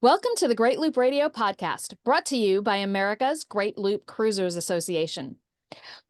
Welcome to the Great Loop Radio podcast, brought to you by America's Great Loop Cruisers Association.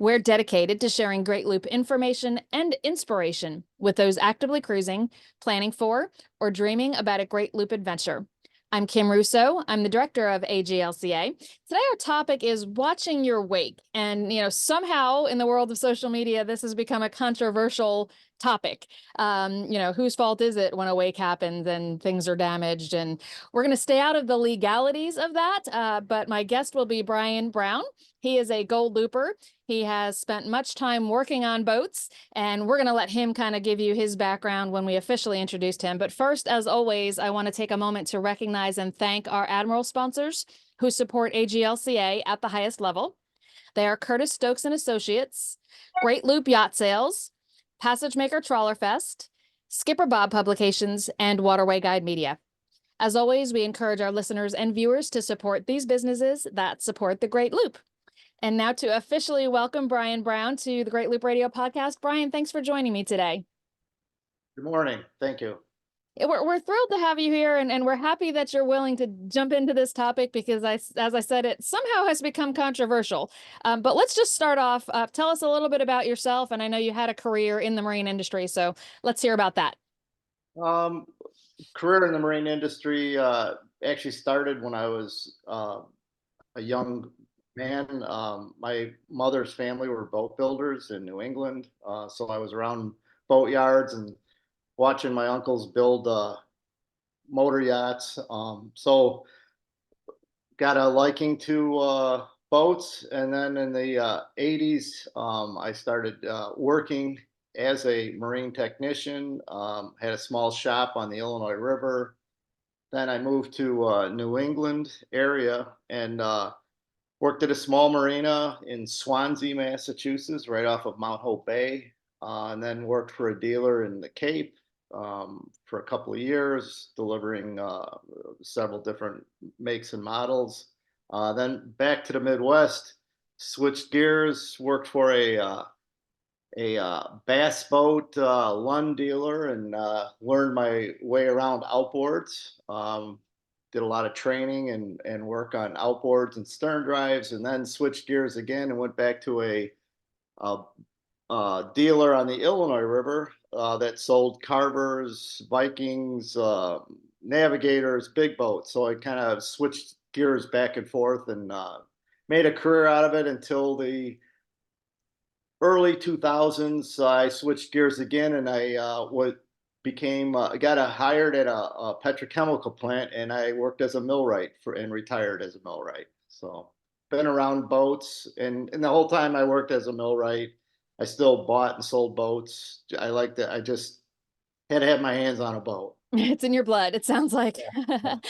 We're dedicated to sharing Great Loop information and inspiration with those actively cruising, planning for, or dreaming about a Great Loop adventure. I'm Kim Russo. I'm the director of AGLCA. Today, our topic is watching your wake. And, somehow in the world of social media, this has become a controversial topic. Whose fault is it when a wake happens and things are damaged? And we're going to stay out of the legalities of that. But my guest will be Brian Brown. He is a gold looper. He has spent much time working on boats, and we're going to let him kind of give you his background when we officially introduced him. But first, as always, I want to take a moment to recognize and thank our Admiral sponsors who support AGLCA at the highest level. They are Curtis Stokes and Associates, Great Loop Yacht Sales, Passage Maker Trawler Fest, Skipper Bob Publications, and Waterway Guide Media. As always, we encourage our listeners and viewers to support these businesses that support the Great Loop. And now to officially welcome Brian Brown to the Great Loop Radio podcast. Brian, thanks for joining me today. Good morning. Thank you. We're thrilled to have you here, and we're happy that you're willing to jump into this topic because, as I said, it somehow has become controversial. But let's just start off. Tell us a little bit about yourself, and I know you had a career in the marine industry, so let's hear about that. Career in the marine industry actually started when I was a young man. My mother's family were boat builders in New England, so I was around boat yards and watching my uncles build motor yachts. So got a liking to boats, and then in the 80s, I started working as a marine technician. Had a small shop on the Illinois River. Then I moved to New England area and worked at a small marina in Swansea, Massachusetts, right off of Mount Hope Bay, and then worked for a dealer in the Cape for a couple of years, delivering several different makes and models. Then back to the Midwest, switched gears, worked for a bass boat Lund dealer, and learned my way around outboards. Did a lot of training and work on outboards and stern drives, and then switched gears again and went back to a dealer on the Illinois River that sold carvers, Vikings, navigators, big boats. So I kind of switched gears back and forth and made a career out of it until the early 2000s. I switched gears again, and I got hired at a petrochemical plant, and I worked as a millwright and retired as a millwright. So been around boats, and the whole time I worked as a millwright, I still bought and sold boats. I liked it. I just had to have my hands on a boat. It's in your blood, it sounds like. Yeah.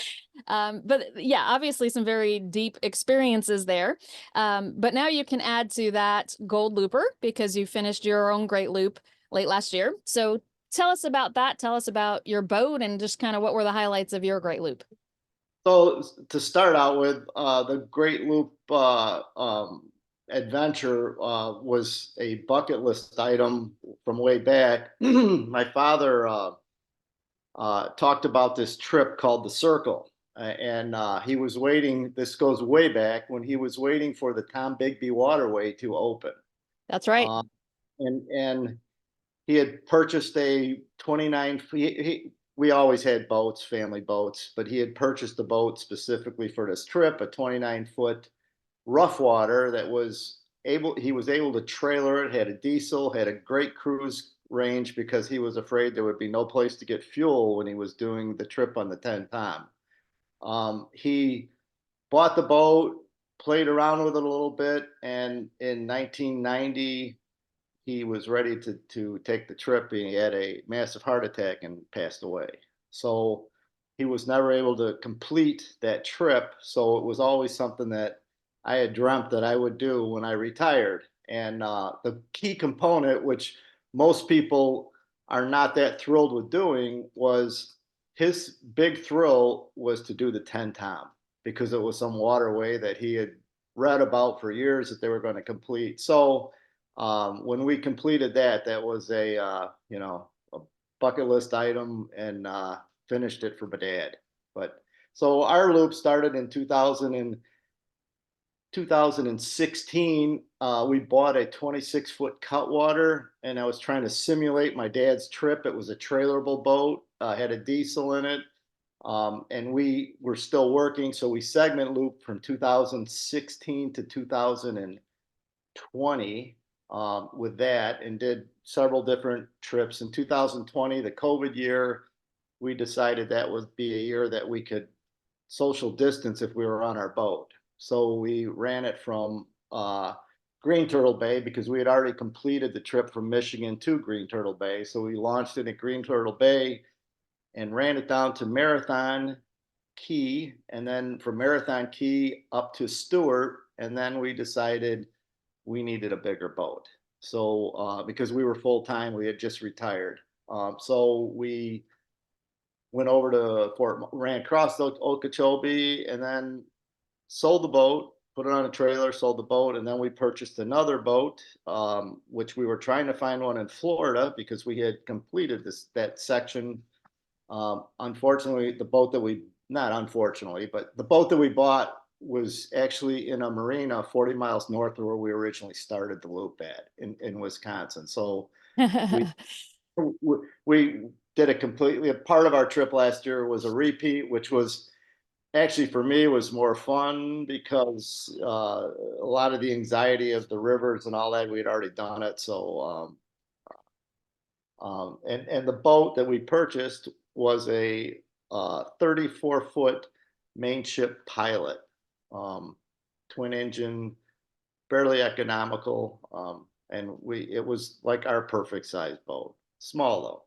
But yeah, obviously some very deep experiences there. But now you can add to that gold looper because you finished your own Great Loop late last year. So tell us about that. Tell us about your boat and just kind of what were the highlights of your Great Loop. So to start out with, the Great Loop adventure was a bucket list item from way back. My father talked about this trip called the Circle, and he was waiting. This goes way back when he was waiting for the Tom Bigby Waterway to open. That's right. And he had purchased a 29. We always had boats, family boats, but he had purchased a boat specifically for this trip, a 29-foot rough water that he was able to trailer it, had a diesel, had a great cruise range because he was afraid there would be no place to get fuel when he was doing the trip on the 10 Tom. He bought the boat, played around with it a little bit, and in 1990, he was ready to take the trip. He had a massive heart attack and passed away. So he was never able to complete that trip. So it was always something that I had dreamt that I would do when I retired. And the key component, which most people are not that thrilled with doing, was his big thrill was to do the 10 Tom because it was some waterway that he had read about for years that they were going to complete. So when we completed that, that was a bucket list item, and finished it for my dad. But So our loop started in 2016. We bought a 26-foot cutwater, and I was trying to simulate my dad's trip. It was a trailerable boat, had a diesel in it, and we were still working. So we segment looped from 2016 to 2020 with that, and did several different trips. In 2020, the COVID year, we decided that would be a year that we could social distance if we were on our boat. So we ran it from Green Turtle Bay because we had already completed the trip from Michigan to Green Turtle Bay. So we launched it at Green Turtle Bay and ran it down to Marathon Key, and then from Marathon Key up to Stewart. And then we decided we needed a bigger boat. So because we were full time, we had just retired. So we went over to ran across the Okeechobee, and then sold the boat, put it on a trailer, sold the boat, and then we purchased another boat, which we were trying to find one in Florida because we had completed that section. Unfortunately, the boat that we not unfortunately, but the boat that we bought was actually in a marina 40 miles north of where we originally started the loop at in Wisconsin. So we we did a completely a part of our trip last year was a repeat, which was actually for me was more fun because a lot of the anxiety of the rivers and all that we had already done it. So and the boat that we purchased was a 34-foot mainship Pilot, twin engine, fairly economical, and it was like our perfect size boat. Small though.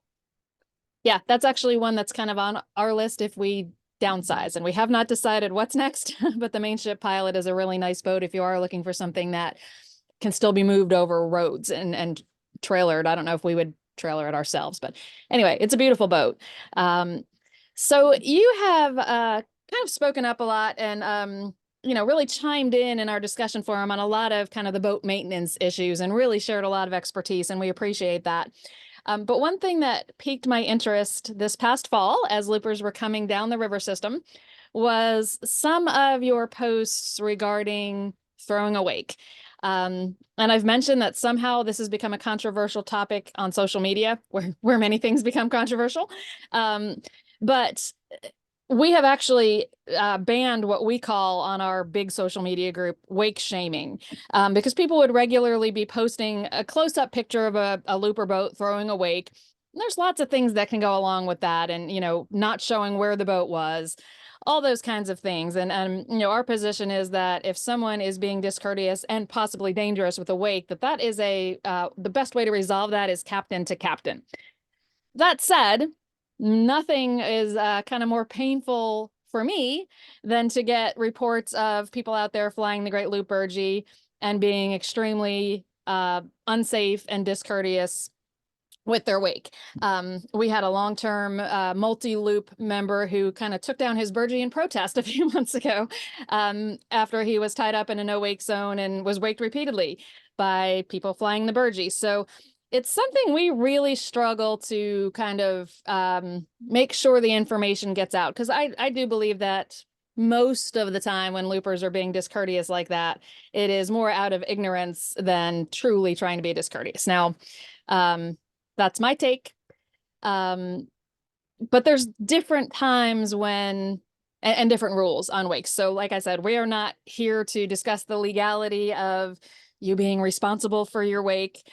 Yeah, that's actually one that's kind of on our list if we downsize, and we have not decided what's next, but the Mainship Pilot is a really nice boat if you are looking for something that can still be moved over roads and trailered. I don't know if we would trailer it ourselves, but anyway, it's a beautiful boat. So you have kind of spoken up a lot and really chimed in our discussion forum on a lot of kind of the boat maintenance issues and really shared a lot of expertise, and we appreciate that. But one thing that piqued my interest this past fall as loopers were coming down the river system was some of your posts regarding throwing a wake. And I've mentioned that somehow this has become a controversial topic on social media, where many things become controversial. But we have actually banned what we call on our big social media group wake shaming, because people would regularly be posting a close-up picture of a looper boat throwing a wake. And there's lots of things that can go along with that, and not showing where the boat was, all those kinds of things. And our position is that if someone is being discourteous and possibly dangerous with a wake, that is the best way to resolve that is captain to captain. That said, nothing is kind of more painful for me than to get reports of people out there flying the Great Loop Burgee and being extremely unsafe and discourteous with their wake. We had a long-term multi-loop member who kind of took down his burgee in protest a few months ago after he was tied up in a no-wake zone and was waked repeatedly by people flying the burgee. So it's something we really struggle to kind of make sure the information gets out, because I do believe that most of the time when loopers are being discourteous like that, it is more out of ignorance than truly trying to be discourteous. Now, that's my take. But there's different times when and different rules on wakes. So like I said, we are not here to discuss the legality of you being responsible for your wake.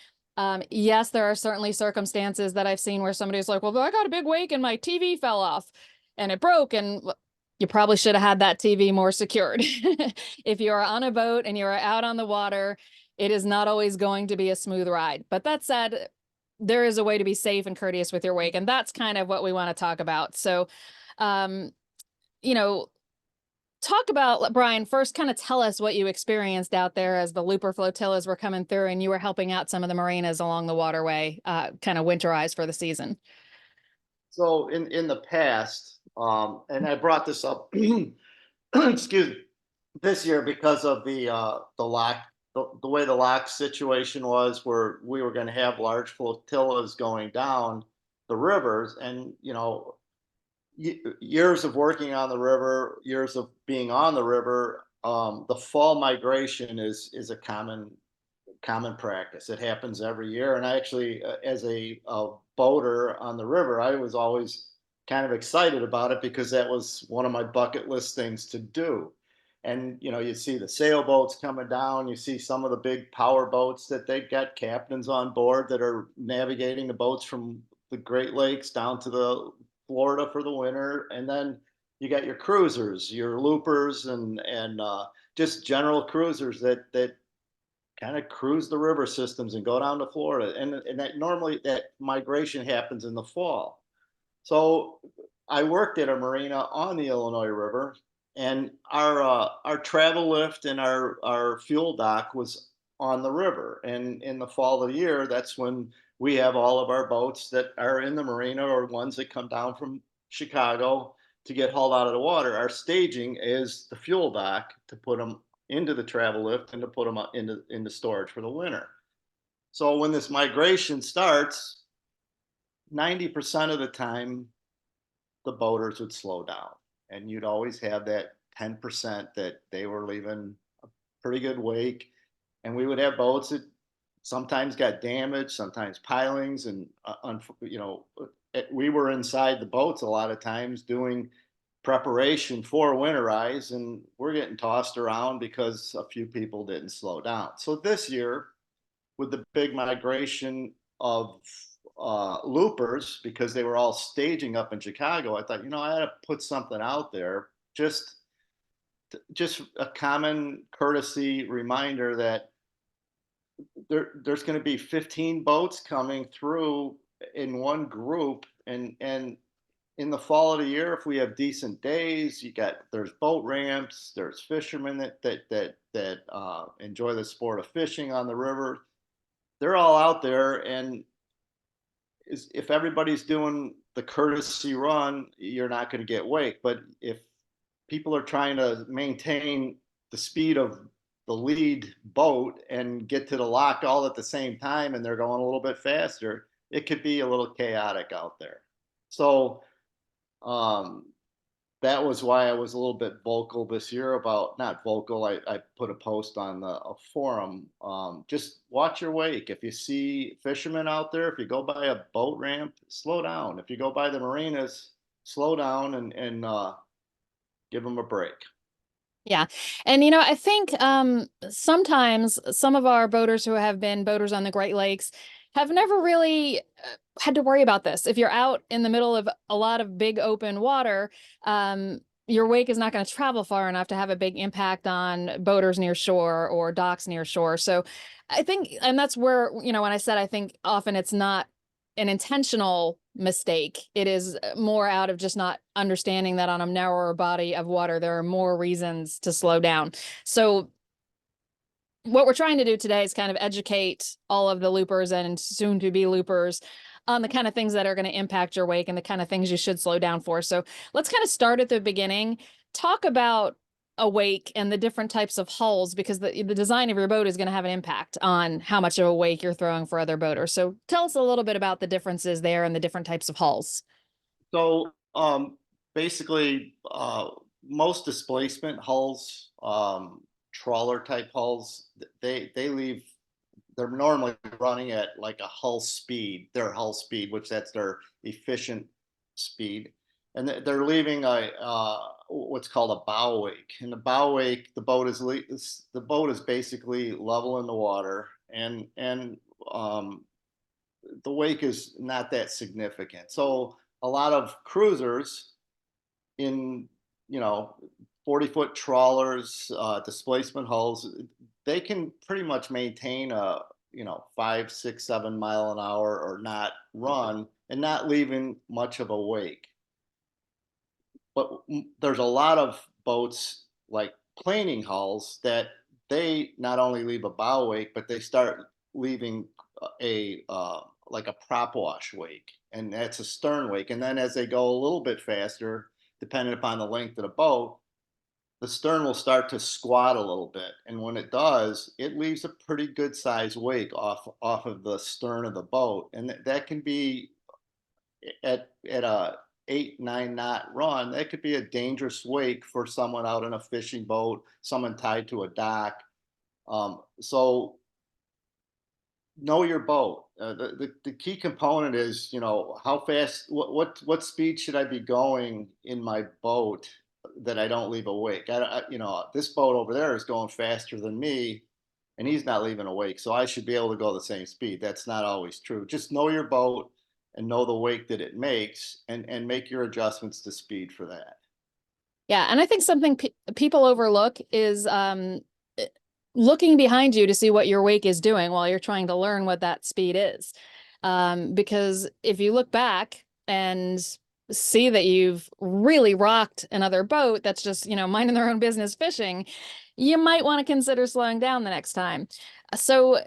Yes, there are certainly circumstances that I've seen where somebody's like, well, I got a big wake and my TV fell off and it broke, and you probably should have had that TV more secured. If you are on a boat and you're out on the water, it is not always going to be a smooth ride. But that said, there is a way to be safe and courteous with your wake, and that's kind of what we want to talk about. So, talk about, Brian, first kind of tell us what you experienced out there as the looper flotillas were coming through and you were helping out some of the marinas along the waterway, kind of winterize for the season. So in the past, and I brought this up, excuse me, this year because of the lock, the way the lock situation was, where we were going to have large flotillas going down the rivers, and years of working on the river, years of being on the river, the fall migration is a common practice. It happens every year. And I actually, as a boater on the river, I was always kind of excited about it because that was one of my bucket list things to do. And you see the sailboats coming down. You see some of the big power boats that they've got captains on board that are navigating the boats from the Great Lakes down to the Florida for the winter. And then you got your cruisers, your loopers, and just general cruisers that kind of cruise the river systems and go down to Florida. And that normally that migration happens in the fall. So I worked at a marina on the Illinois River, and our travel lift and our fuel dock was on the river. And in the fall of the year, that's when we have all of our boats that are in the marina or ones that come down from Chicago to get hauled out of the water. Our staging is the fuel dock to put them into the travel lift and to put them into storage for the winter. So when this migration starts, 90% of the time the boaters would slow down, and you'd always have that 10% that they were leaving a pretty good wake. And we would have boats that sometimes got damaged, sometimes pilings, and we were inside the boats a lot of times doing preparation for winterize, and we're getting tossed around because a few people didn't slow down. So this year, with the big migration of loopers, because they were all staging up in Chicago, I thought, I had to put something out there, just a common courtesy reminder that there's going to be 15 boats coming through in one group, and in the fall of the year, if we have decent days, there's boat ramps, there's fishermen that enjoy the sport of fishing on the river. They're all out there, and if everybody's doing the courtesy run, you're not going to get wake. But if people are trying to maintain the speed of the lead boat and get to the lock all at the same time, and they're going a little bit faster, it could be a little chaotic out there. So um, that was why I was a little bit vocal this year about, not vocal, I put a post on a forum. Just watch your wake. If you see fishermen out there, if you go by a boat ramp, slow down. If you go by the marinas, slow down and give them a break. Yeah. And I think sometimes some of our boaters who have been boaters on the Great Lakes have never really had to worry about this. If you're out in the middle of a lot of big open water, your wake is not going to travel far enough to have a big impact on boaters near shore or docks near shore. So I think, and that's where, when I said I think often it's not an intentional mistake. It is more out of just not understanding that on a narrower body of water, there are more reasons to slow down. So what we're trying to do today is kind of educate all of the loopers and soon to be loopers on the kind of things that are going to impact your wake and the kind of things you should slow down for. So let's kind of start at the beginning. Talk about a wake and the different types of hulls, because the design of your boat is going to have an impact on how much of a wake you're throwing for other boaters. So tell us a little bit about the differences there and the different types of hulls. So basically, most displacement hulls, trawler type hulls, they leave. They're normally running at like a hull speed, their hull speed, which that's their efficient speed, and they're leaving a what's called a bow wake. In the bow wake, the boat is basically level in the water, and the wake is not that significant. So a lot of cruisers in, 40-foot trawlers, displacement hulls, they can pretty much maintain a, 5, 6, 7 mile an hour or not run and not leaving much of a wake. But there's a lot of boats like planing hulls that they not only leave a bow wake, but they start leaving a like a prop wash wake, and that's a stern wake. And then as they go a little bit faster, depending upon the length of the boat, the stern will start to squat a little bit, and when it does, it leaves a pretty good size wake off of the stern of the boat, and that can be at a 8, 9 knot run, that could be a dangerous wake for someone out in a fishing boat, someone tied to a dock. So know your boat. The key component is, how fast, what speed should I be going in my boat that I don't leave a wake? This boat over there is going faster than me, and he's not leaving a wake, so I should be able to go the same speed. That's not always true. Just know your boat and know the wake that it makes, and make your adjustments to speed for that. Yeah, and I think something people overlook is looking behind you to see what your wake is doing while you're trying to learn what that speed is. Because if you look back and see that you've really rocked another boat that's just, minding their own business fishing, you might want to consider slowing down the next time. So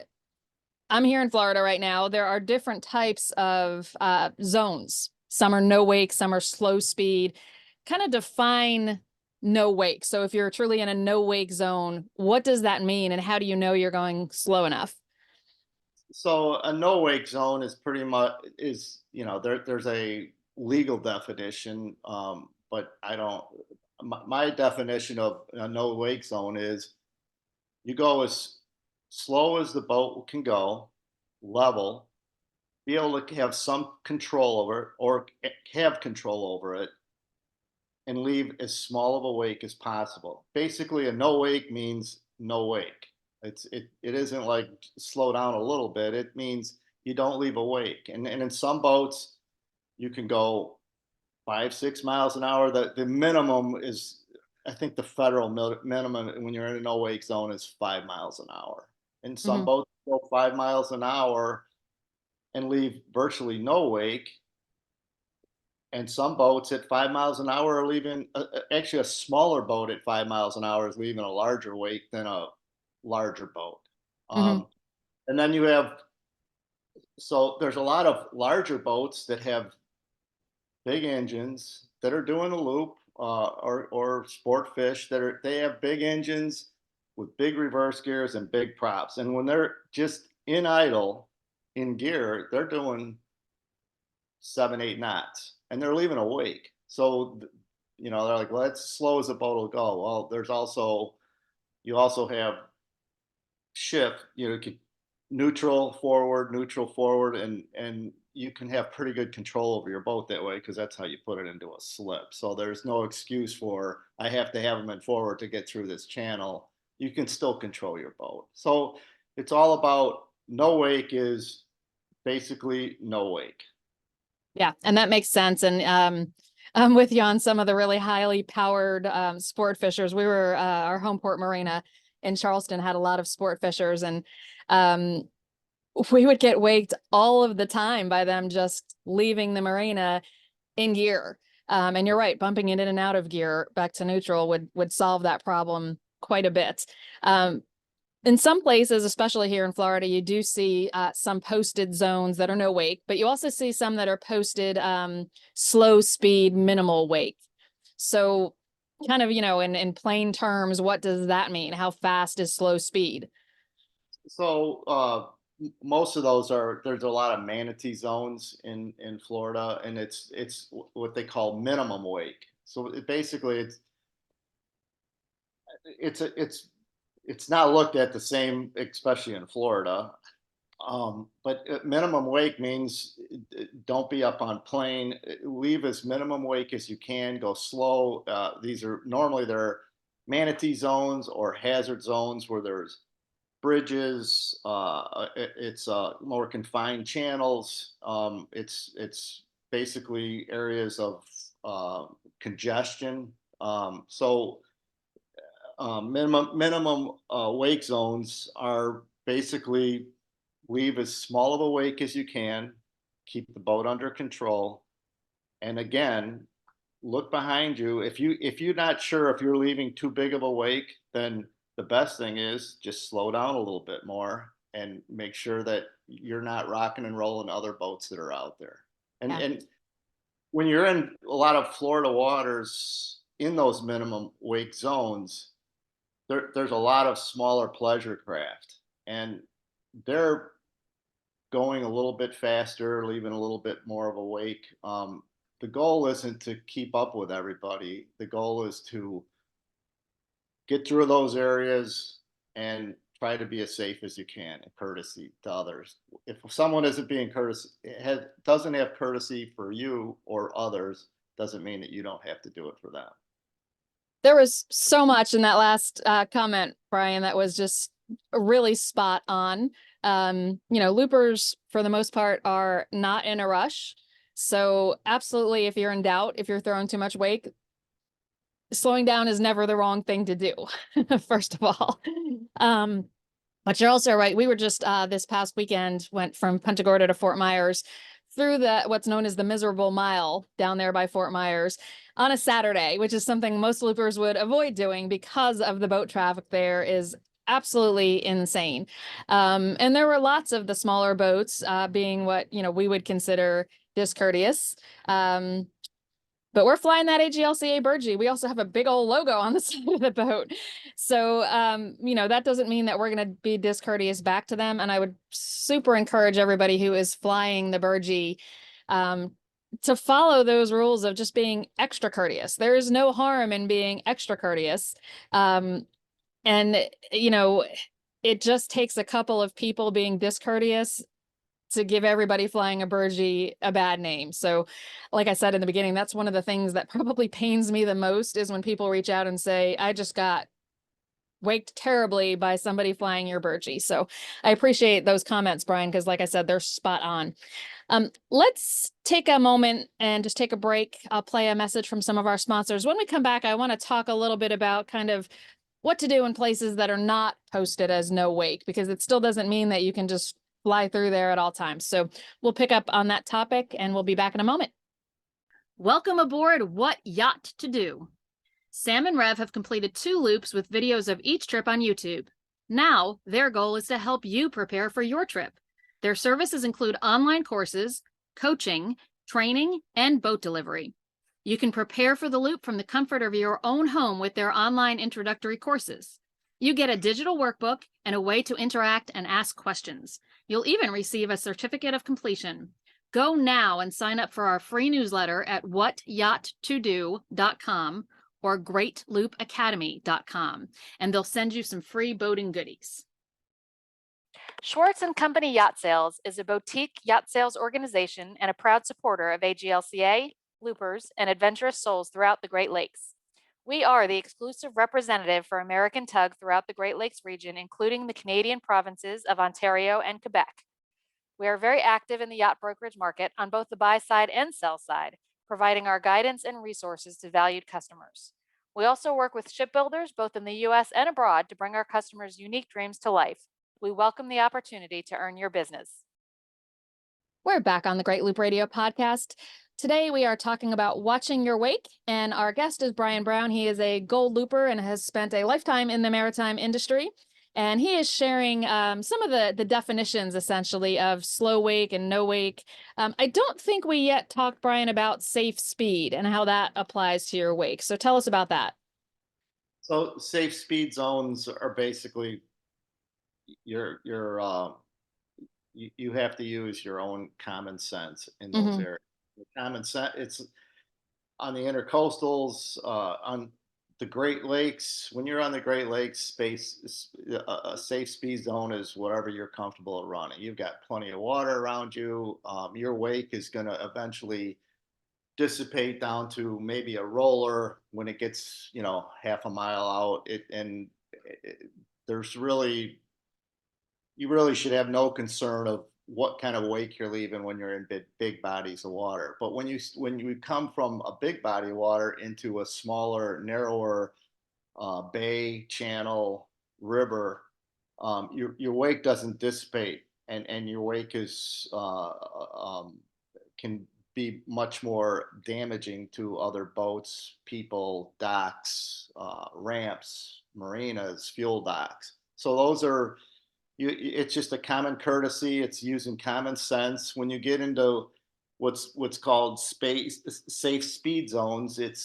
I'm here in Florida right now. There are different types of zones. Some are no wake, some are slow speed. Kind of define no wake. So if you're truly in a no wake zone, what does that mean? And how do you know you're going slow enough? So a no wake zone is pretty much there's a legal definition, but I don't. My definition of a no wake zone is you go as slow as the boat can go, level, be able to have some control over it or have control over it, and leave as small of a wake as possible. Basically, a no wake means no wake. It isn't like slow down a little bit. It means you don't leave a wake. And in some boats, you can go 5, 6 miles an hour. The minimum is, I think the federal minimum when you're in a no wake zone is 5 miles an hour. And some Hmm. boats go 5 miles an hour and leave virtually no wake. And some boats at 5 miles an hour are leaving, actually, a smaller boat at 5 miles an hour is leaving a larger wake than a larger boat. Hmm. Um, and then you have, so there's a lot of larger boats that have big engines that are doing a loop, or sport fish they have big engines with big reverse gears and big props. And when they're just in idle in gear, they're doing 7, 8 knots, and they're leaving a wake. So, they're like, well, that's as slow as a boat will go. Well, you also have shift, neutral forward, and you can have pretty good control over your boat that way because that's how you put it into a slip. So there's no excuse for I have to have them in forward to get through this channel. You can still control your boat. So it's all about no wake is basically no wake. Yeah, and that makes sense. And I'm with you on some of the really highly powered sport fishers. Our home port marina in Charleston had a lot of sport fishers, and um, we would get waked all of the time by them just leaving the marina in gear. And you're right, bumping it in and out of gear back to neutral would solve that problem quite a bit. Um, in some places, especially here in Florida, you do see some posted zones that are no wake, but you also see some that are posted slow speed, minimal wake. So kind of, in plain terms, what does that mean? How fast is slow speed? So most of those there's a lot of manatee zones in Florida, and it's what they call minimum wake. So basically it's not looked at the same, especially in Florida. But minimum wake means don't be up on plane. Leave as minimum wake as you can. Go slow. These are normally they're manatee zones or hazard zones where there's bridges. It's more confined channels. It's basically areas of congestion. Minimum wake zones are basically leave as small of a wake as you can, keep the boat under control, and again, look behind you. If you're not sure if you're leaving too big of a wake, then the best thing is just slow down a little bit more and make sure that you're not rocking and rolling other boats that are out there. And Yeah. and when you're in a lot of Florida waters in those minimum wake zones, there's a lot of smaller pleasure craft, and they're going a little bit faster, leaving a little bit more of a wake. the goal isn't to keep up with everybody. The goal is to get through those areas and try to be as safe as you can and courtesy to others. If someone isn't being courteous, doesn't have courtesy for you or others, doesn't mean that you don't have to do it for them. There was so much in that last comment, Brian, that was just really spot on. Loopers for the most part are not in a rush. So absolutely, if you're in doubt, if you're throwing too much wake, slowing down is never the wrong thing to do, first of all. But you're also right. We were just this past weekend, went from Punta Gorda to Fort Myers through what's known as the Miserable Mile down there by Fort Myers on a Saturday, which is something most loopers would avoid doing because of the boat traffic there is absolutely insane. And there were lots of the smaller boats being what, we would consider discourteous. But we're flying that AGLCA Burgee. We also have a big old logo on the side of the boat. So, that doesn't mean that we're going to be discourteous back to them. And I would super encourage everybody who is flying the Burgee to follow those rules of just being extra courteous. There is no harm in being extra courteous. And, it just takes a couple of people being discourteous to give everybody flying a Burgee a bad name. So, like I said in the beginning, that's one of the things that probably pains me the most is when people reach out and say, I just got waked terribly by somebody flying your Burgee. So I appreciate those comments, Brian, because like I said, they're spot on. Let's take a moment and just take a break. I'll play a message from some of our sponsors. When we come back, I want to talk a little bit about kind of what to do in places that are not posted as no wake, because it still doesn't mean that you can just fly through there at all times. So we'll pick up on that topic and we'll be back in a moment. Welcome aboard What Yacht to Do. Sam and Rev have completed 2 loops with videos of each trip on YouTube. Now, their goal is to help you prepare for your trip. Their services include online courses, coaching, training, and boat delivery. You can prepare for the loop from the comfort of your own home with their online introductory courses. You get a digital workbook and a way to interact and ask questions. You'll even receive a certificate of completion. Go now and sign up for our free newsletter at whatyachttodo.com or greatloopacademy.com, and they'll send you some free boating goodies. Schwartz & Company Yacht Sales is a boutique yacht sales organization and a proud supporter of AGLCA, loopers, and adventurous souls throughout the Great Lakes. We are the exclusive representative for American Tug throughout the Great Lakes region, including the Canadian provinces of Ontario and Quebec. We are very active in the yacht brokerage market on both the buy side and sell side, providing our guidance and resources to valued customers. We also work with shipbuilders both in the U.S. and abroad to bring our customers' unique dreams to life. We welcome the opportunity to earn your business. We're back on the Great Loop Radio podcast. Today we are talking about watching your wake, and our guest is Brian Brown. He is a gold looper and has spent a lifetime in the maritime industry. And he is sharing some of the definitions, essentially, of slow wake and no wake. I don't think we yet talked, Brian, about safe speed and how that applies to your wake. So tell us about that. So safe speed zones are basically your you have to use your own common sense in those areas. Common sense, it's on the intercoastals, on the Great Lakes. When you're on the Great Lakes space, a safe speed zone is whatever you're comfortable running. You've got plenty of water around you. Your wake is going to eventually dissipate down to maybe a roller when it gets, half a mile out. There's really, you really should have no concern of what kind of wake you're leaving when you're in big bodies of water. But when you come from a big body of water into a smaller, narrower bay, channel, river, your wake doesn't dissipate, and your wake is can be much more damaging to other boats, people, docks, ramps, marinas, fuel docks. So those are it's just a common courtesy. It's using common sense. When you get into what's called safe speed zones, it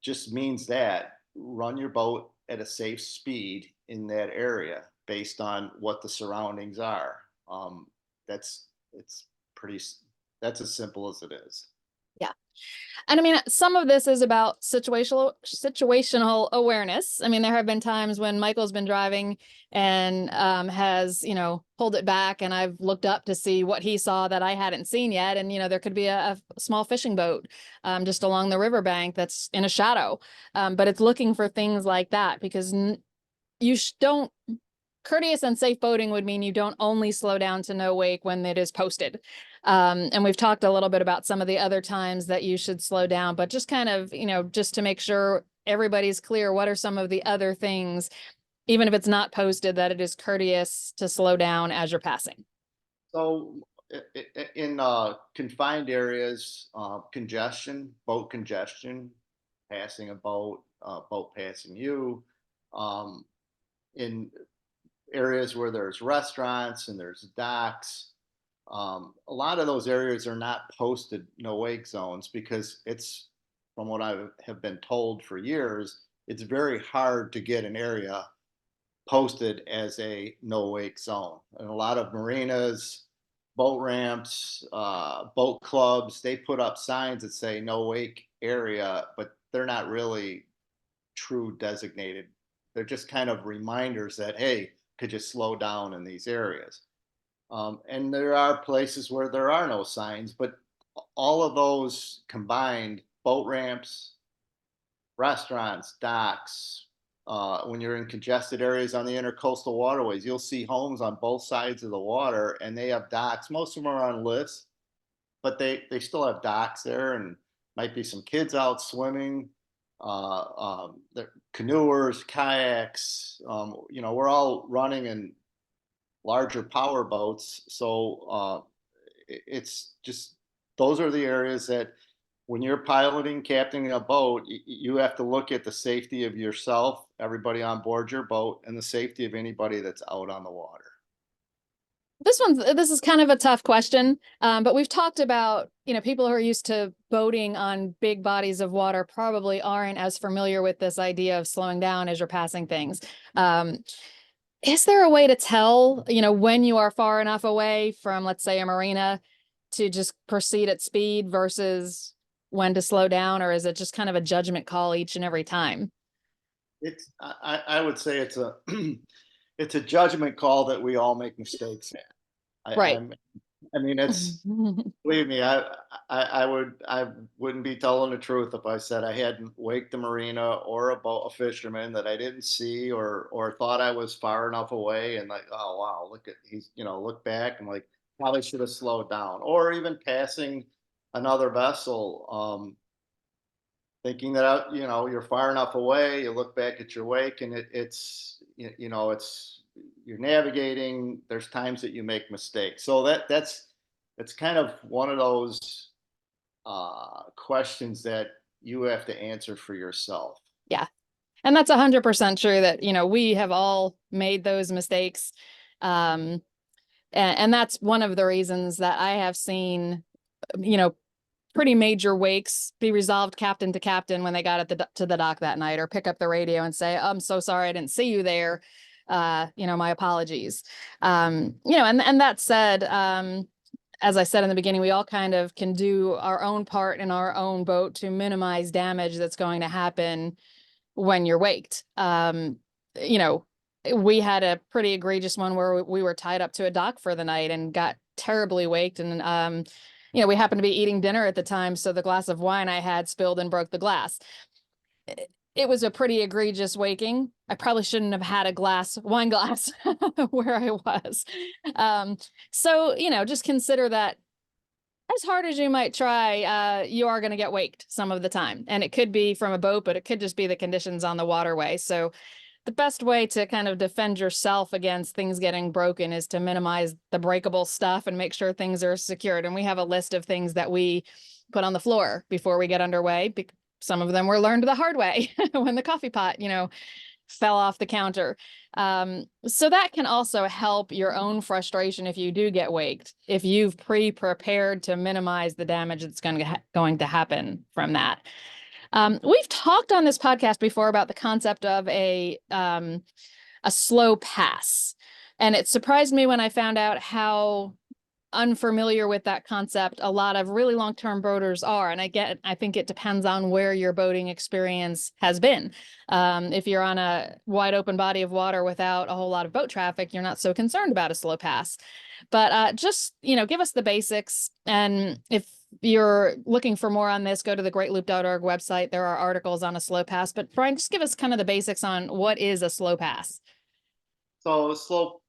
just means that run your boat at a safe speed in that area based on what the surroundings are. That's it's pretty. That's as simple as it is. Yeah. And I mean, some of this is about situational awareness. I mean, there have been times when Michael's been driving and has, pulled it back, and I've looked up to see what he saw that I hadn't seen yet. And, there could be a small fishing boat just along the riverbank that's in a shadow. But it's looking for things like that because you don't courteous and safe boating would mean you don't only slow down to no wake when it is posted. And we've talked a little bit about some of the other times that you should slow down, but just kind of, just to make sure everybody's clear, what are some of the other things, even if it's not posted, that it is courteous to slow down as you're passing? So in confined areas, boat congestion, passing a boat, boat passing you, um, in areas where there's restaurants and there's docks. A lot of those areas are not posted no wake zones because it's, from what I have been told for years, it's very hard to get an area posted as a no wake zone. And a lot of marinas, boat ramps, boat clubs, they put up signs that say no wake area, but they're not really true designated. They're just kind of reminders that, hey, could you slow down in these areas? And there are places where there are no signs, but all of those combined, boat ramps, restaurants, docks, when you're in congested areas on the intercoastal waterways, you'll see homes on both sides of the water and they have docks. Most of them are on lifts, but they still have docks there, and might be some kids out swimming, canoers, kayaks. We're all running in larger power boats. So it's just, those are the areas that when you're piloting, captaining a boat, you have to look at the safety of yourself, everybody on board your boat, and the safety of anybody that's out on the water. This is kind of a tough question, but we've talked about, people who are used to boating on big bodies of water probably aren't as familiar with this idea of slowing down as you're passing things. Is there a way to tell, when you are far enough away from, let's say, a marina to just proceed at speed versus when to slow down, or is it just kind of a judgment call each and every time? I would say it's a it's a judgment call that we all make mistakes at. I, Right. I'm I mean, it's, believe me, I wouldn't be telling the truth if I said I hadn't waked a marina or a fisherman that I didn't see, or thought I was far enough away and like, oh wow, look at, he's, look back and like, probably should have slowed down, or even passing another vessel, thinking that you're far enough away. You look back at your wake and it's, you're navigating. There's times that you make mistakes, so that's kind of one of those questions that you have to answer for yourself. Yeah. And that's 100% true that, we have all made those mistakes. Um, and that's one of the reasons that I have seen, you know, pretty major wakes be resolved captain to captain when they got to the dock that night, or pick up the radio and say, I'm so sorry, I didn't see you there. My apologies. And that said, as I said in the beginning, we all kind of can do our own part in our own boat to minimize damage that's going to happen when you're waked. You know, we had a pretty egregious one where we were tied up to a dock for the night and got terribly waked. And, we happened to be eating dinner at the time. So the glass of wine I had spilled and broke the glass. It was a pretty egregious waking. I probably shouldn't have had a wine glass where I was. So, just consider that as hard as you might try, you are going to get waked some of the time. And it could be from a boat, but it could just be the conditions on the waterway. So the best way to kind of defend yourself against things getting broken is to minimize the breakable stuff and make sure things are secured. And we have a list of things that we put on the floor before we get underway. Some of them were learned the hard way when the coffee pot, fell off the counter. So that can also help your own frustration if you do get waked, if you've pre-prepared to minimize the damage that's going to happen from that. We've talked on this podcast before about the concept of a slow pass. And it surprised me when I found out how unfamiliar with that concept, a lot of really long-term boaters are. And I think it depends on where your boating experience has been. If you're on a wide open body of water without a whole lot of boat traffic, you're not so concerned about a slow pass. But just, give us the basics. And if you're looking for more on this, go to the greatloop.org website. There are articles on a slow pass. But Brian, just give us kind of the basics on what is a slow pass. So slow,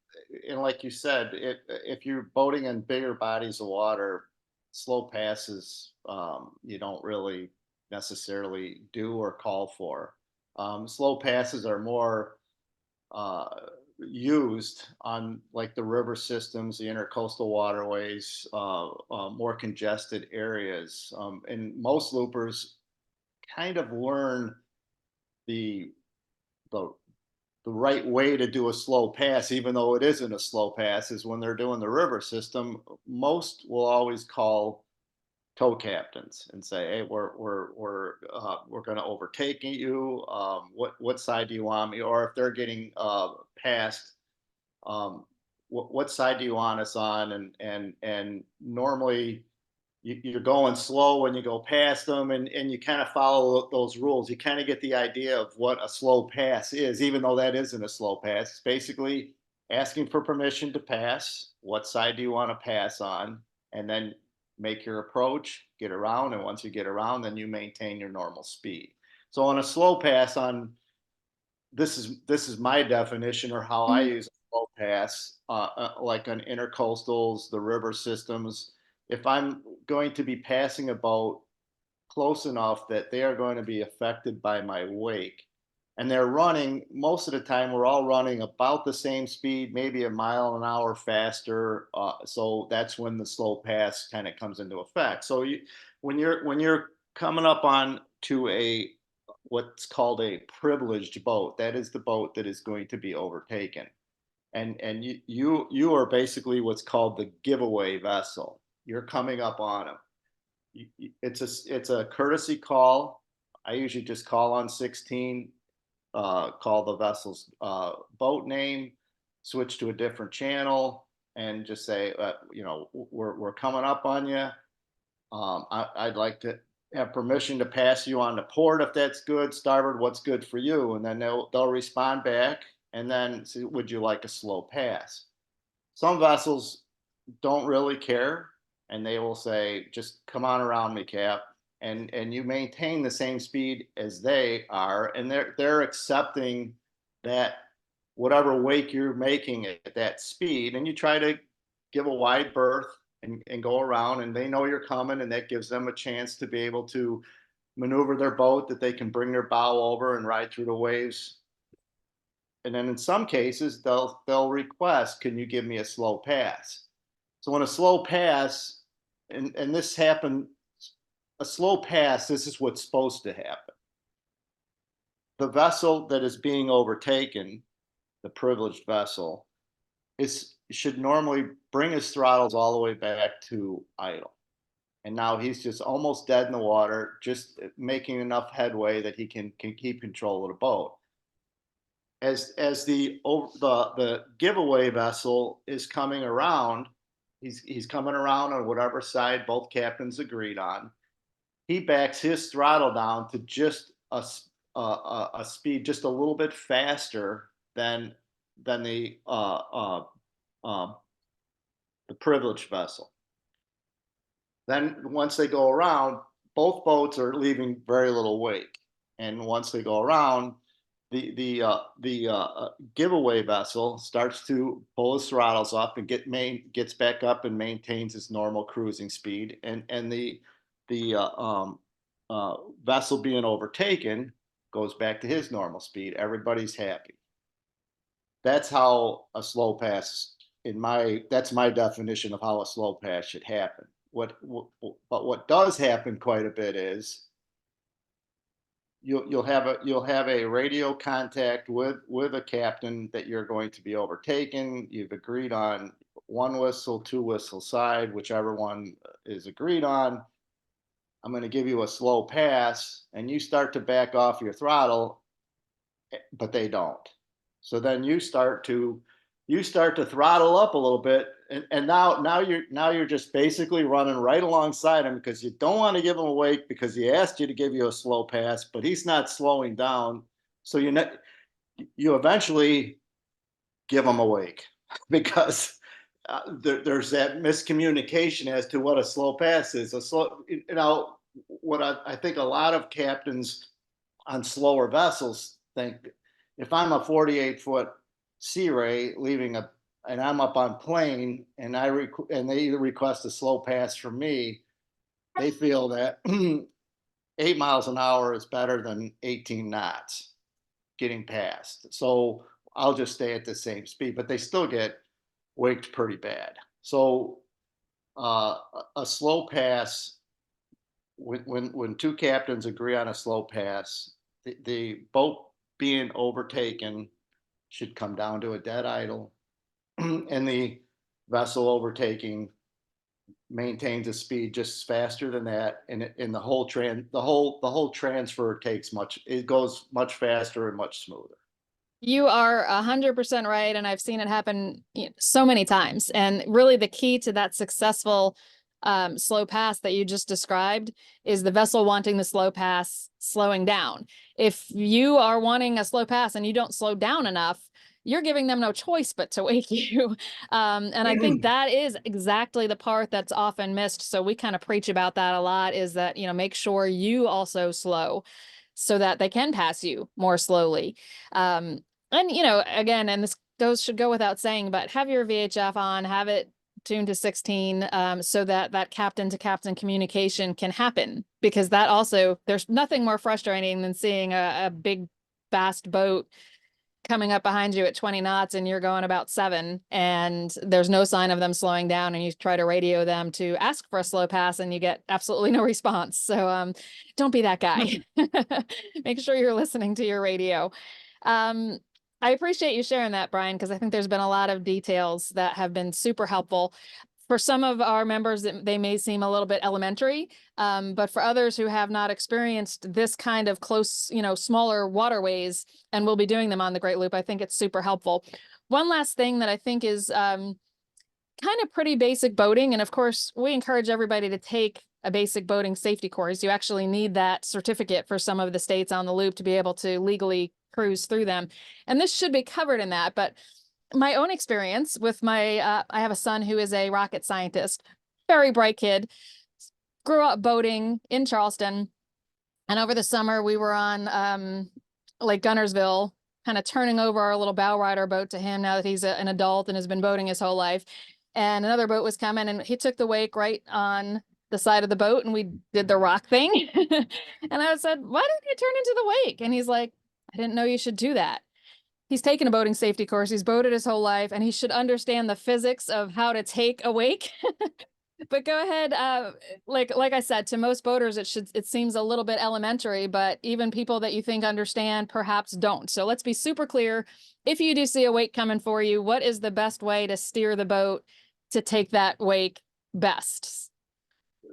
and like you said, if you're boating in bigger bodies of water, slow passes you don't really necessarily do or call for. Slow passes are more uh, used on like the river systems, the intercoastal waterways, more congested areas, and most loopers kind of learn the the the right way to do a slow pass, even though it isn't a slow pass, is when they're doing the river system. Most will always call tow captains and say, "Hey, we're going to overtake you. What side do you want me?" Or if they're getting passed, um, what side do you want us on? And normally you're going slow when you go past them, and you kind of follow those rules. You kind of get the idea of what a slow pass is, even though that isn't a slow pass. It's basically asking for permission to pass. What side do you want to pass on? And then make your approach, get around. And once you get around, then you maintain your normal speed. So on a slow pass, on this is my definition or how I use a slow pass, like on intercoastals, the river systems. If I'm going to be passing a boat close enough that they are going to be affected by my wake, and they're running, most of the time we're all running about the same speed, maybe a mile an hour faster. So that's when the slow pass kind of comes into effect. So when you're coming up on to a what's called a privileged boat, that is the boat that is going to be overtaken, and you are basically what's called the giveaway vessel. You're coming up on them. It's a courtesy call. I usually just call on 16, call the vessel's boat name, switch to a different channel, and just say, we're coming up on you. I'd like to have permission to pass you on to port if that's good. Starboard, what's good for you? And then they'll respond back, and then say, would you like a slow pass? Some vessels don't really care, and they will say, just come on around me, Cap. And you maintain the same speed as they are, and they're accepting that whatever wake you're making at that speed, and you try to give a wide berth and go around, and they know you're coming, and that gives them a chance to be able to maneuver their boat, that they can bring their bow over and ride through the waves. And then in some cases they'll request, can you give me a slow pass? So when a slow pass, and this happened, a slow pass, this is what's supposed to happen. The vessel that is being overtaken, the privileged vessel, should normally bring his throttles all the way back to idle. And now he's just almost dead in the water, just making enough headway that he can keep control of the boat. As the giveaway vessel is coming around, he's coming around on whatever side both captains agreed on. He backs his throttle down to just a speed just a little bit faster than the privileged vessel. Then once they go around, both boats are leaving very little wake, and once they go around, the giveaway vessel starts to pull his throttles up and gets back up and maintains its normal cruising speed, and the vessel being overtaken goes back to his normal speed. Everybody's happy. That's how a slow pass, that's my definition of how a slow pass should happen. But what does happen quite a bit is you'll have a radio contact with a captain that you're going to be overtaken. You've agreed on one whistle, two whistle side, whichever one is agreed on. I'm going to give you a slow pass, and you start to back off your throttle, but they don't. So then you start to you start to throttle up a little bit, and now you're just basically running right alongside him because you don't want to give him a wake because he asked you to give you a slow pass, but he's not slowing down. So you eventually give him a wake because there's that miscommunication as to what a slow pass is. A slow, what I think a lot of captains on slower vessels think, if I'm a 48-foot Sea Ray leaving and I'm up on plane and and they request a slow pass from me, they feel that 8 miles an hour is better than 18 knots getting past. So I'll just stay at the same speed, but they still get waked pretty bad. So a slow pass, when two captains agree on a slow pass, the boat being overtaken should come down to a dead idle, and the vessel overtaking maintains a speed just faster than that, and the whole transfer it goes much faster and much smoother. You are 100% right, and I've seen it happen, so many times. And really, the key to that successful slow pass that you just described is the vessel wanting the slow pass slowing down. If you are wanting a slow pass and you don't slow down enough, you're giving them no choice but to wake you. And I think that is exactly the part that's often missed. So we kind of preach about that a lot, is that, make sure you also slow so that they can pass you more slowly. And again, and this should go without saying, but have your VHF on, have it tuned to 16, so that captain to captain communication can happen, because that also, there's nothing more frustrating than seeing a big fast boat coming up behind you at 20 knots and you're going about 7, and there's no sign of them slowing down, and you try to radio them to ask for a slow pass and you get absolutely no response. So don't be that guy. Make sure you're listening to your radio. um, I appreciate you sharing that, Brian, because I think there's been a lot of details that have been super helpful. For some of our members, they may seem a little bit elementary, but for others who have not experienced this kind of close, smaller waterways, and we'll be doing them on the Great Loop, I think it's super helpful. One last thing that I think is kind of pretty basic boating, and of course, we encourage everybody to take a basic boating safety course. You actually need that certificate for some of the states on the loop to be able to legally cruise through them. And this should be covered in that. But my own experience with I have a son who is a rocket scientist, very bright kid, grew up boating in Charleston. And over the summer, we were on Lake Gunnersville, kind of turning over our little bow rider boat to him now that he's an adult and has been boating his whole life. And another boat was coming, and he took the wake right on the side of the boat, and we did the rock thing. And I said, "Why didn't you turn into the wake?" And he's like, "I didn't know you should do that." He's taken a boating safety course. He's boated his whole life, and he should understand the physics of how to take a wake. But go ahead. Like I said, to most boaters, it seems a little bit elementary, but even people that you think understand perhaps don't. So let's be super clear. If you do see a wake coming for you, what is the best way to steer the boat to take that wake best?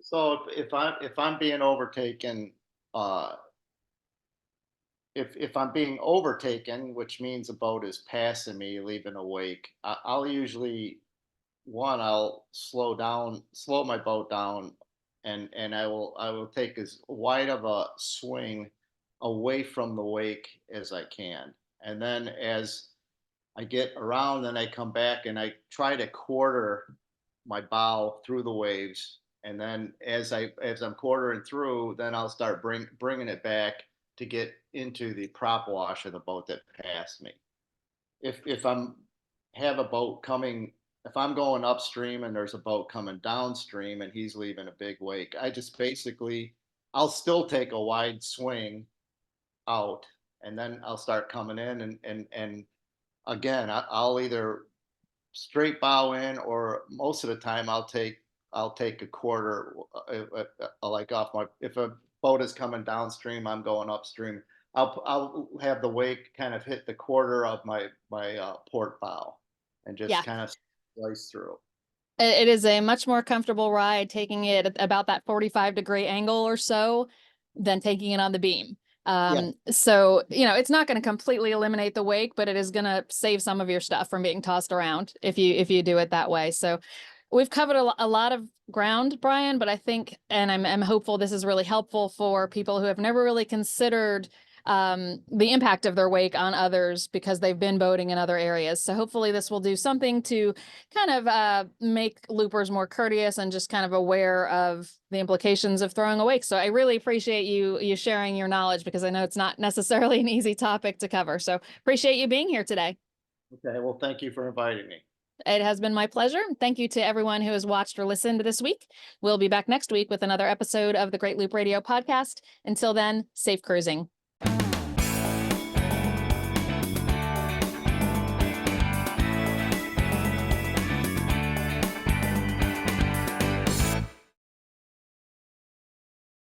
So if I'm being overtaken, if I'm being overtaken, which means a boat is passing me, leaving a wake, I'll usually, I'll slow my boat down, and I will take as wide of a swing away from the wake as I can. And then as I get around, then I come back and I try to quarter my bow through the waves. And then as I'm quartering through, then I'll start bringing it back to get into the prop wash of the boat that passed me. If I'm have a boat coming, if I'm going upstream and there's a boat coming downstream and he's leaving a big wake, I just basically, I'll still take a wide swing out, and then I'll start coming in, and again, I'll either straight bow in, or most of the time I'll take a quarter, like off my, if a boat is coming downstream, I'm going upstream. I'll have the wake kind of hit the quarter of my port bow, and Yeah, just kind of slice through. it is a much more comfortable ride taking it at about that 45-degree angle or so than taking it on the beam. Yeah. So, it's not going to completely eliminate the wake, but it is going to save some of your stuff from being tossed around if you do it that way. So we've covered a lot of ground, Brian, but I think, and I'm hopeful this is really helpful for people who have never really considered the impact of their wake on others because they've been boating in other areas. So hopefully this will do something to kind of make loopers more courteous and just kind of aware of the implications of throwing a wake. So I really appreciate you sharing your knowledge because I know it's not necessarily an easy topic to cover. So appreciate you being here today. Okay. Well, thank you for inviting me. It has been my pleasure. Thank you to everyone who has watched or listened this week. We'll be back next week with another episode of the Great Loop Radio podcast. Until then, safe cruising.